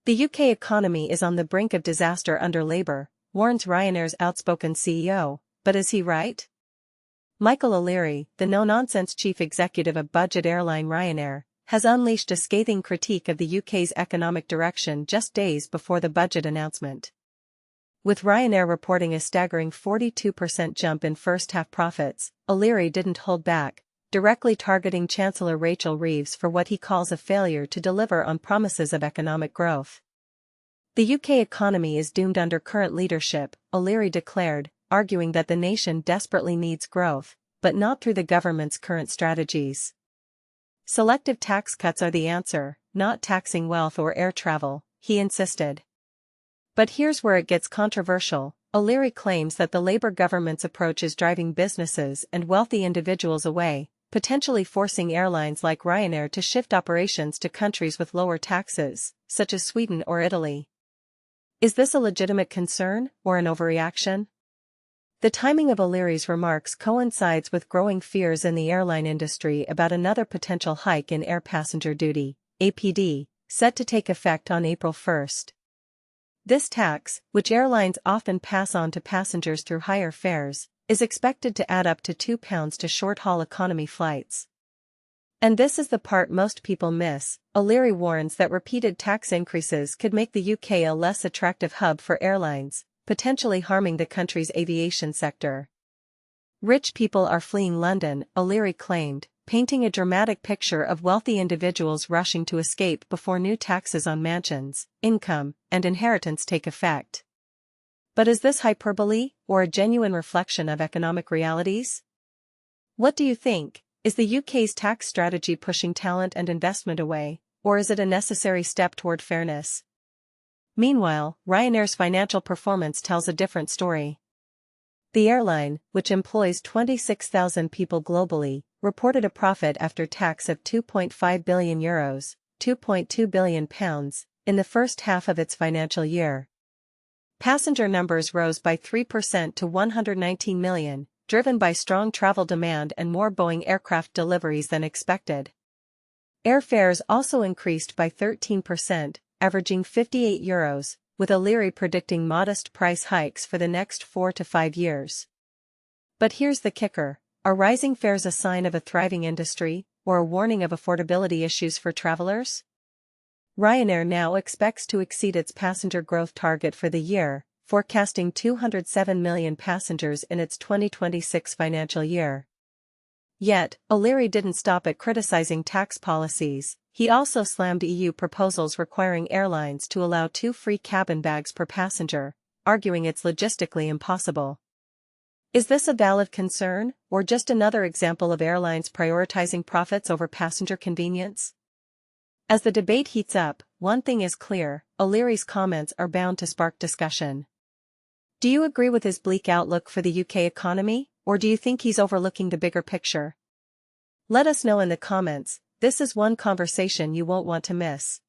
The UK economy is on the brink of disaster under Labour, warns Ryanair's outspoken CEO, but is he right? Michael O'Leary, the no-nonsense chief executive of budget airline Ryanair, has unleashed a scathing critique of the UK's economic direction just days before the budget announcement. With Ryanair reporting a staggering 42% jump in first-half profits, O'Leary didn't hold back, directly targeting Chancellor Rachel Reeves for what he calls a failure to deliver on promises of economic growth. The UK economy is doomed under current leadership, O'Leary declared, arguing that the nation desperately needs growth, but not through the government's current strategies. Selective tax cuts are the answer, not taxing wealth or air travel, he insisted. But here's where it gets controversial. O'Leary claims that the Labour government's approach is driving businesses and wealthy individuals away, potentially forcing airlines like Ryanair to shift operations to countries with lower taxes, such as Sweden or Italy. Is this a legitimate concern, or an overreaction? The timing of O'Leary's remarks coincides with growing fears in the airline industry about another potential hike in air passenger duty, APD, set to take effect on April 1. This tax, which airlines often pass on to passengers through higher fares, is expected to add up to £2 to short-haul economy flights. And this is the part most people miss. O'Leary warns that repeated tax increases could make the UK a less attractive hub for airlines, potentially harming the country's aviation sector. Rich people are fleeing London, O'Leary claimed, painting a dramatic picture of wealthy individuals rushing to escape before new taxes on mansions, income, and inheritance take effect. But is this hyperbole, or a genuine reflection of economic realities? What do you think? Is the UK's tax strategy pushing talent and investment away, or is it a necessary step toward fairness? Meanwhile, Ryanair's financial performance tells a different story. The airline, which employs 26,000 people globally, reported a profit after tax of €2.5 billion, £2.2 billion, in the first half of its financial year. Passenger numbers rose by 3% to 119 million, driven by strong travel demand and more Boeing aircraft deliveries than expected. Airfares also increased by 13%, averaging €58, with O'Leary predicting modest price hikes for the next 4 to 5 years. But here's the kicker: are rising fares a sign of a thriving industry, or a warning of affordability issues for travelers? Ryanair now expects to exceed its passenger growth target for the year, forecasting 207 million passengers in its 2026 financial year. Yet, O'Leary didn't stop at criticizing tax policies. He also slammed EU proposals requiring airlines to allow 2 free cabin bags per passenger, arguing it's logistically impossible. Is this a valid concern, or just another example of airlines prioritizing profits over passenger convenience? As the debate heats up, one thing is clear: O'Leary's comments are bound to spark discussion. Do you agree with his bleak outlook for the UK economy, or do you think he's overlooking the bigger picture? Let us know in the comments. This is one conversation you won't want to miss.